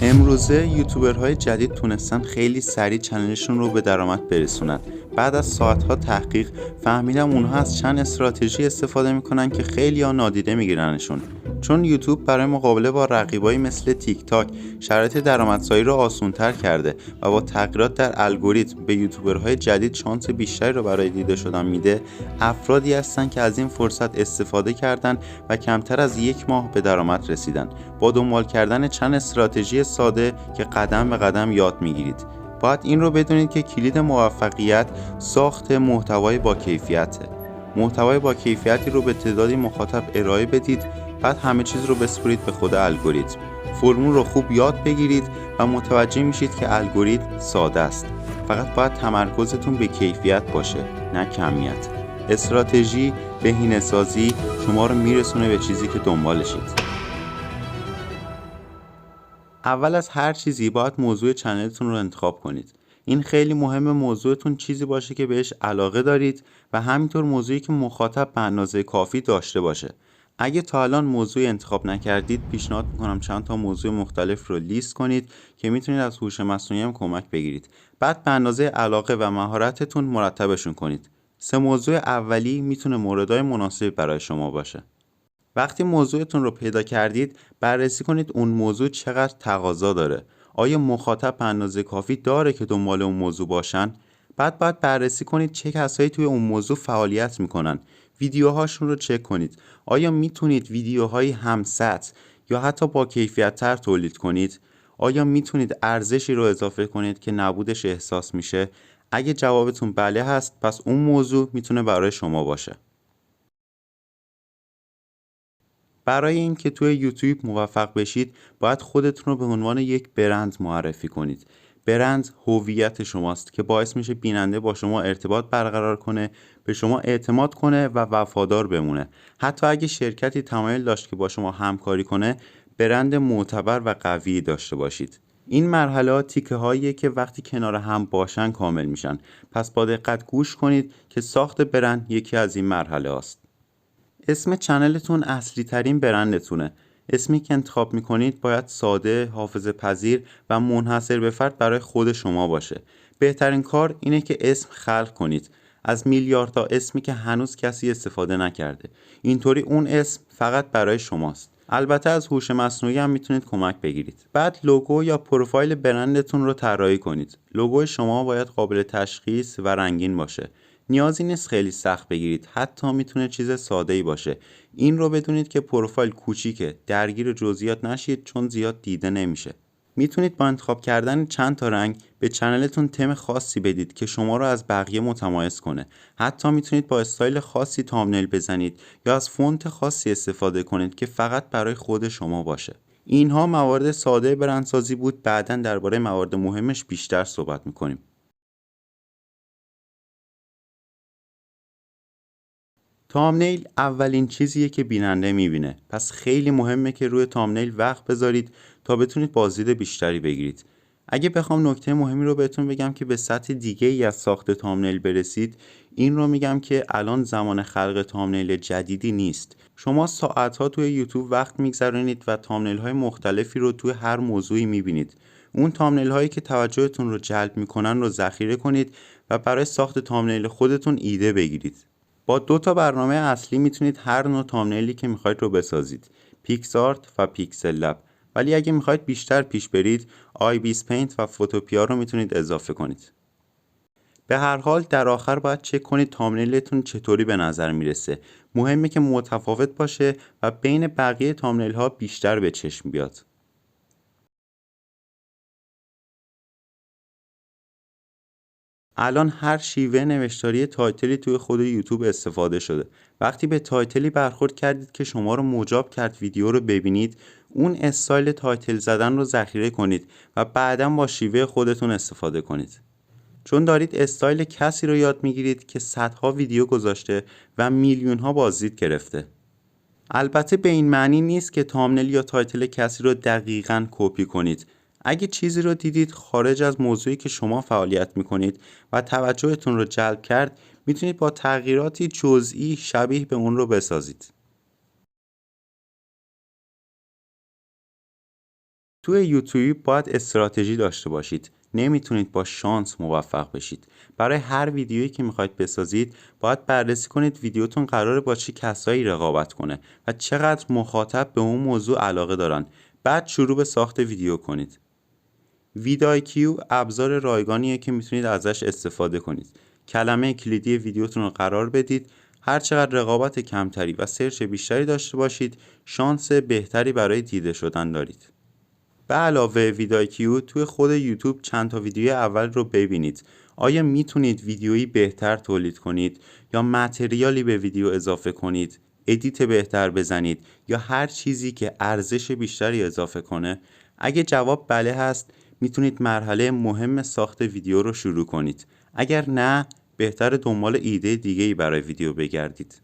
امروزه یوتیوبرهای جدید تونستن خیلی سریع چنلشون رو به درآمد برسونن. بعد از ساعتها تحقیق فهمیدم اونها از چند استراتژی استفاده میکنن که خیلی ها نادیده میگیرنشون. چون یوتیوب برای مقابله با رقیبایی مثل تیک تاک شرایط درآمدزایی رو آسان‌تر کرده و با تغییرات در الگوریتم به یوتیوبرهای جدید شانس بیشتری رو برای دیده شدن میده. افرادی هستن که از این فرصت استفاده کردن و کمتر از 1 ماه به درآمد رسیدن با دنبال کردن چند استراتژی ساده که قدم به قدم یاد میگیرید. باید این رو بدونید که کلید موفقیت ساخت محتوای با کیفیته. محتوای با کیفیتی رو به تعدادی مخاطب ارائه بدید، بعد همه چیز رو بسپرید به خود الگوریتم. فرمول رو خوب یاد بگیرید و متوجه میشید که الگوریتم ساده است. فقط باید تمرکزتون به کیفیت باشه، نه کمیت. استراتژی، بهینه‌سازی شما رو میرسونه به چیزی که دنبالشید. اول از هر چیزی باید موضوع چنلتون رو انتخاب کنید. این خیلی مهمه موضوعتون چیزی باشه که بهش علاقه دارید و همینطور موضوعی که مخاطب به اندازه کافی داشته باشه. اگه تا الان موضوعی انتخاب نکردید، پیشنهاد میکنم چند تا موضوع مختلف رو لیست کنید که میتونید از هوش مصنوعی هم کمک بگیرید. بعد به اندازه علاقه و مهارتتون مرتبشون کنید. 3 موضوع اولی میتونه موردهای مناسبی برای شما باشه. وقتی موضوعتون رو پیدا کردید، بررسی کنید اون موضوع چقدر تقاضا داره. آیا مخاطب به اندازه کافی داره که دنبال اون موضوع باشن؟ بعد باید بررسی کنید چه کسایی توی اون موضوع فعالیت میکنن. ویدیوهاشون رو چک کنید. آیا میتونید ویدیوهایی هم سطح یا حتی با کیفیت تر تولید کنید؟ آیا میتونید ارزشی رو اضافه کنید که نبودش احساس میشه؟ اگه جوابتون بله هست، پس اون موضوع میتونه برای شما باشه. برای اینکه توی یوتیوب موفق بشید، باید خودتون رو به عنوان یک برند معرفی کنید. برند هویت شماست که باعث میشه بیننده با شما ارتباط برقرار کنه، به شما اعتماد کنه و وفادار بمونه. حتی اگه شرکتی تمایل داشت که با شما همکاری کنه، برند معتبر و قوی داشته باشید. این مرحله تیکه هاییه که وقتی کنار هم باشن کامل میشن. پس با دقت گوش کنید که ساخت برند یکی از این مرحله است. اسم چنلتون اصلی ترین برندتونه. اسمی که انتخاب میکنید باید ساده، حافظه پذیر و منحصر به فرد برای خود شما باشه. بهترین کار اینه که اسم خلق کنید از میلیاردتا اسمی که هنوز کسی استفاده نکرده. اینطوری اون اسم فقط برای شماست. البته از هوش مصنوعی هم میتونید کمک بگیرید. بعد لوگو یا پروفایل برندتون رو طراحی کنید. لوگو شما باید قابل تشخیص و رنگین باشه. نیازی نیست خیلی سخت بگیرید، حتی میتونه چیز ساده‌ای باشه. این رو بدونید که پروفایل کوچیکه، درگیر جزئیات نشید چون زیاد دیده نمیشه. میتونید با انتخاب کردن چند تا رنگ به چنلتون تم خاصی بدید که شما رو از بقیه متمایز کنه. حتی میتونید با استایل خاصی تامنیل بزنید یا از فونت خاصی استفاده کنید که فقط برای خود شما باشه. اینها موارد ساده برندسازی بود. بعداً درباره موارد مهمش بیشتر صحبت میکنیم. تامنیل اولین چیزیه که بیننده میبینه، پس خیلی مهمه که روی تامنیل وقت بذارید تا بتونید بازدید بیشتری بگیرید. اگه بخوام نکته مهمی رو بهتون بگم که به سطح دیگه ای از ساخت تامنیل برسید، این رو میگم که الان زمان خلق تامنیل جدیدی نیست. شما ساعتها توی یوتیوب وقت میگذرونید و تامنیل های مختلفی رو توی هر موضوعی میبینید. اون تامنیل هایی که توجهتون رو جلب میکنن رو ذخیره کنید و برای ساخت تامنیل خودتون ایده بگیرید. با 2 تا برنامه اصلی میتونید هر نوع تامنیلی که میخواید رو بسازید، پیکسارت و پیکسل لب. ولی اگه میخواید بیشتر پیش برید، آی بیس پینت و فوتوپیا رو میتونید اضافه کنید. به هر حال در آخر باید چک کنید تامنیلتون چطوری به نظر میرسه. مهمه که متفاوت باشه و بین بقیه تامنیل ها بیشتر به چشم بیاد. الان هر شیوه نوشتاری تایتلی توی خود یوتیوب استفاده شده. وقتی به تایتلی برخورد کردید که شما رو مجاب کرد ویدیو رو ببینید، اون استایل تایتل زدن رو ذخیره کنید و بعداً با شیوه خودتون استفاده کنید. چون دارید استایل کسی رو یاد میگیرید که صدها ویدیو گذاشته و میلیون ها بازدید گرفته. البته به این معنی نیست که تامنیل یا تایتل کسی رو دقیقاً کپی کنید. اگه چیزی رو دیدید خارج از موضوعی که شما فعالیت میکنید و توجهتون رو جلب کرد، میتونید با تغییراتی جزئی شبیه به اون رو بسازید. توی یوتیوب باید استراتژی داشته باشید. نمیتونید با شانس موفق بشید. برای هر ویدیویی که میخواید بسازید باید بررسی کنید ویدیوتون قراره با چه کسایی رقابت کنه و چقدر مخاطب به اون موضوع علاقه دارن. بعد شروع به ساخت ویدیو کنید. ویدایکیو ابزار رایگانیه که میتونید ازش استفاده کنید. کلمه کلیدی ویدیوتون رو قرار بدید. هر چقدر رقابت کمتری و سرچ بیشتری داشته باشید، شانس بهتری برای دیده شدن دارید. به علاوه ویدایکیو توی خود یوتیوب چند تا ویدیوی اول رو ببینید. آیا میتونید ویدیویی بهتر تولید کنید یا متریالی به ویدیو اضافه کنید، ادیت بهتر بزنید یا هر چیزی که ارزش بیشتری اضافه کنه؟ اگه جواب بله هست، میتونید مرحله مهم ساخت ویدیو رو شروع کنید. اگر نه، بهتر دنبال ایده دیگه‌ای برای ویدیو بگردید.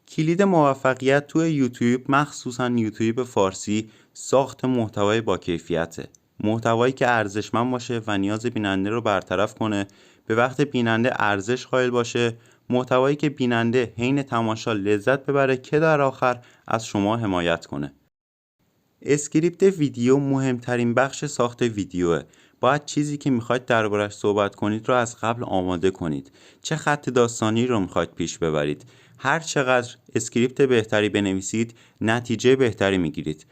کلید موفقیت توی یوتیوب، مخصوصا یوتیوب فارسی، ساخت محتوای با کیفیته. محتوایی که ارزشمند باشه و نیاز بیننده رو برطرف کنه، به وقت بیننده ارزش قائل باشه، محتوایی که بیننده حین تماشا لذت ببره که در آخر از شما حمایت کنه. اسکریپت ویدیو مهمترین بخش ساخت ویدیوه. باید چیزی که میخواید دربارش صحبت کنید رو از قبل آماده کنید. چه خط داستانی رو میخواید پیش ببرید. هر چقدر اسکریپت بهتری بنویسید، نتیجه بهتری میگیرید.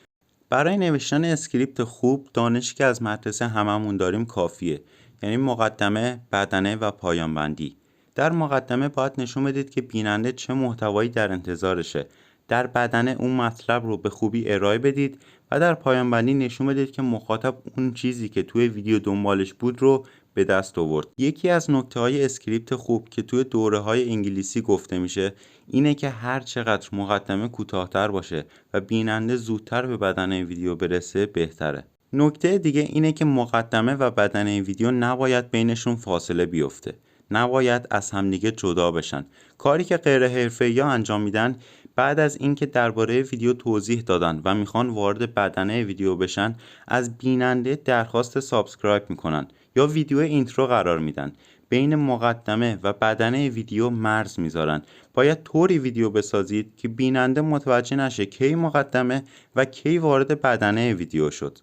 برای نوشتن اسکریپت خوب، دانشی که از مدرسه هممون داریم کافیه. یعنی مقدمه، بدنه و پایان بندی. در مقدمه باید نشون بدید که بیننده چه محتوایی در انتظارشه. در بدنه اون مطلب رو به خوبی ارائه بدید و در پایان بندی نشون بدید که مخاطب اون چیزی که توی ویدیو دنبالش بود رو به دست آورد. یکی از نکته‌های اسکریپت خوب که توی دوره‌های انگلیسی گفته میشه اینه که هر چقدر مقدمه کوتاه‌تر باشه و بیننده زودتر به بدنه ویدیو برسه بهتره. نکته دیگه اینه که مقدمه و بدنه ویدیو نباید بینشون فاصله بیفته. نباید از همدیگه جدا بشن. کاری که غیر حرفه‌ای‌ها انجام میدن، بعد از اینکه درباره ویدیو توضیح دادن و میخوان وارد بدنه ویدیو بشن، از بیننده درخواست سابسکرایب میکنن یا ویدیو اینترو قرار میدن. بین مقدمه و بدنه ویدیو مرز میذارن. باید طوری ویدیو بسازید که بیننده متوجه نشه کی مقدمه و کی وارد بدنه ویدیو شد.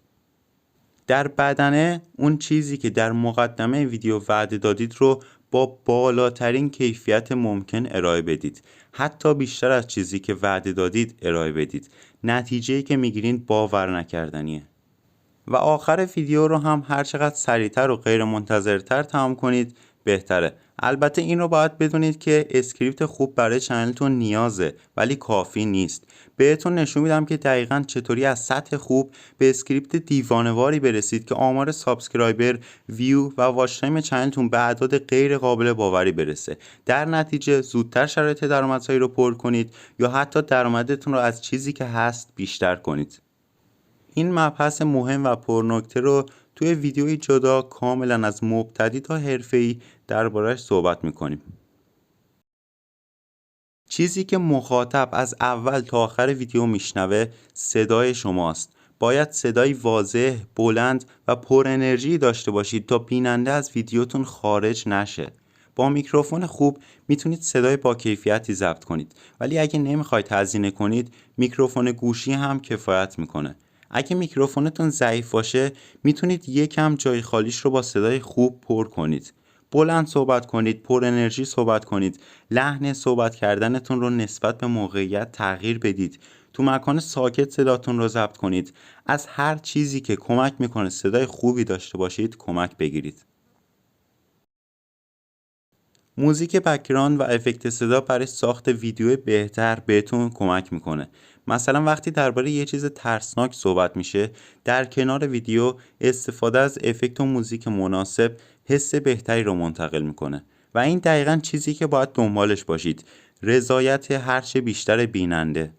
در بدنه اون چیزی که در مقدمه ویدیو وعده دادید رو با بالاترین کیفیت ممکن ارائه بدید. حتی بیشتر از چیزی که وعده دادید ارائه بدید. نتیجه‌ای که میگیرین باور نکردنیه. و آخر ویدیو رو هم هر چقدر سریعتر و غیر منتظرتر تمام کنید بهتره. البته این رو باید بدونید که اسکریپت خوب برای چنلتون نیازه، ولی کافی نیست. بهتون نشون میدم که دقیقاً چطوری از سطح خوب به اسکریپت دیوانه‌واری برسید که آمار سابسکرایبر، ویو و واچ تایم چنلتون به اعداد غیر قابل باوری برسه. در نتیجه زودتر شرایط درآمدزایی رو پر کنید یا حتی درآمدتون رو از چیزی که هست بیشتر کنید. این مبحث مهم و پرنکته رو توی ویدیوی جدا کاملا از مبتدی تا حرفه‌ای درباره‌اش صحبت می‌کنیم. چیزی که مخاطب از اول تا آخر ویدیو میشنوه صدای شماست. باید صدای واضح، بلند و پر انرژی داشته باشید تا بیننده از ویدیوتون خارج نشه. با میکروفون خوب میتونید صدای با کیفیتی ضبط کنید، ولی اگه نمیخواید هزینه کنید، میکروفون گوشی هم کفایت میکنه. اگه میکروفونتون ضعیف باشه، میتونید یکم جای خالیش رو با صدای خوب پر کنید. بلند صحبت کنید، پر انرژی صحبت کنید، لحن صحبت کردنتون رو نسبت به موقعیت تغییر بدید. تو مکان ساکت صداتون رو ضبط کنید. از هر چیزی که کمک میکنه صدای خوبی داشته باشید کمک بگیرید. موزیک بک‌گراند و افکت صدا برای ساخت ویدیو بهتر بهتون کمک میکنه. مثلا وقتی درباره یه چیز ترسناک صحبت میشه، در کنار ویدیو استفاده از افکت و موزیک مناسب حس بهتری رو منتقل میکنه و این دقیقاً چیزی که باید دنبالش باشید. رضایت هرچه بیشتر بیننده.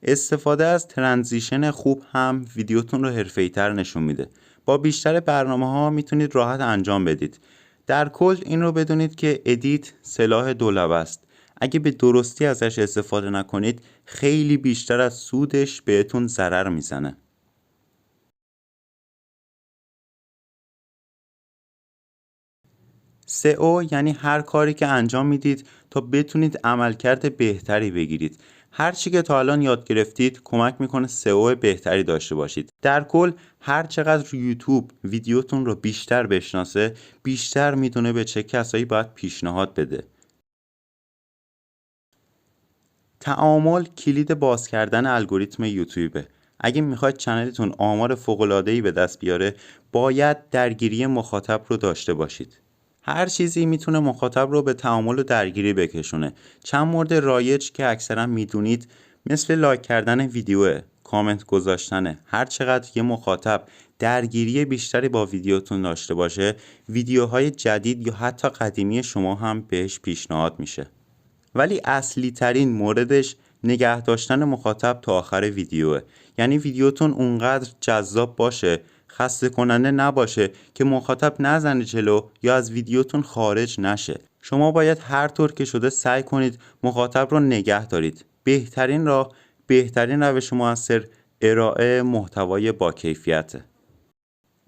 استفاده از ترانزیشن خوب هم ویدیوتون رو حرفه‌ای‌تر نشون میده. با بیشتر برنامه‌ها میتونید راحت انجام بدید. در کل این رو بدونید که ادیت سلاح دولبه است. اگه به درستی ازش استفاده نکنید، خیلی بیشتر از سودش بهتون ضرر میزنه. SEO یعنی هر کاری که انجام میدید تا بتونید عملکرد بهتری بگیرید. هر چی که تا الان یاد گرفتید کمک میکنه سئو بهتری داشته باشید. در کل هر چقدر یوتیوب ویدیوتون رو بیشتر بشناسه، بیشتر میدونه به چه کسایی باید پیشنهاد بده. تعامل کلید باز کردن الگوریتم یوتیوبه. اگه میخواید چنلتون آمار فوق‌العاده‌ای به دست بیاره، باید درگیری مخاطب رو داشته باشید. هر چیزی میتونه مخاطب رو به تعامل و درگیری بکشونه. چند مورد رایج که اکثرا میدونید مثل لایک کردن ویدیوه، کامنت گذاشتنه. هر چقدر یه مخاطب درگیری بیشتری با ویدیوتون داشته باشه، ویدیوهای جدید یا حتی قدیمی شما هم بهش پیشنهاد میشه. ولی اصلی ترین موردش نگه داشتن مخاطب تا آخر ویدیوه. یعنی ویدیوتون اونقدر جذاب باشه، خسته کننده نباشه که مخاطب نزنه جلو یا از ویدیوتون خارج نشه. شما باید هر طور که شده سعی کنید مخاطب رو نگه دارید. بهترین روش موثر ارائه محتوای با کیفیته.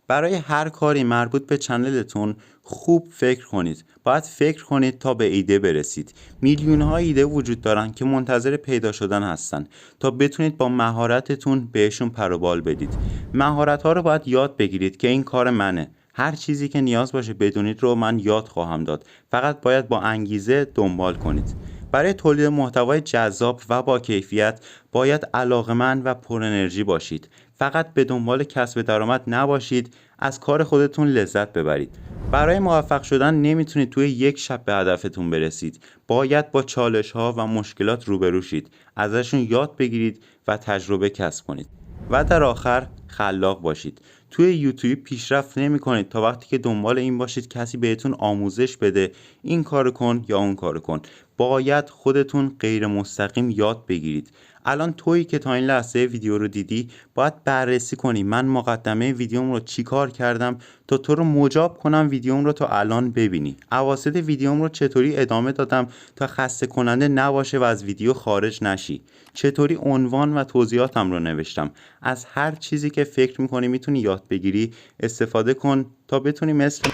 برای هر کاری مربوط به چنلتون خوب فکر کنید. باید فکر کنید تا به ایده برسید. میلیون‌ها ایده وجود دارن که منتظر پیدا شدن هستن تا بتونید با مهارتتون بهشون پر و بال بدید. مهارت‌ها رو باید یاد بگیرید که این کار منه. هر چیزی که نیاز باشه بدونید رو من یاد خواهم داد. فقط باید با انگیزه دنبال کنید. برای تولید محتوای جذاب و با کیفیت باید علاقه‌مند و پر انرژی باشید. فقط به دنبال کسب درآمد نباشید، از کار خودتون لذت ببرید. برای موفق شدن نمیتونید توی یک شب به هدفتون برسید. باید با چالش‌ها و مشکلات روبرو شید، ازشون یاد بگیرید و تجربه کسب کنید. و در آخر خلاق باشید. توی یوتیوب پیشرفت نمی‌کنید تا وقتی که دنبال این باشید کسی بهتون آموزش بده این کارو کن یا اون کارو کن. باید خودتون غیر مستقیم یاد بگیرید. الان تویی که تا این لحظه ویدیو رو دیدی باید بررسی کنی من مقدمه ویدیوم رو چی کار کردم تا تو رو مجاب کنم ویدیوم رو تا الان ببینی. اواسط ویدیوم رو چطوری ادامه دادم تا خسته کننده نباشه و از ویدیو خارج نشی. چطوری عنوان و توضیحاتم رو نوشتم. از هر چیزی که فکر میکنی میتونی یاد بگیری استفاده کن تا بتونی مثل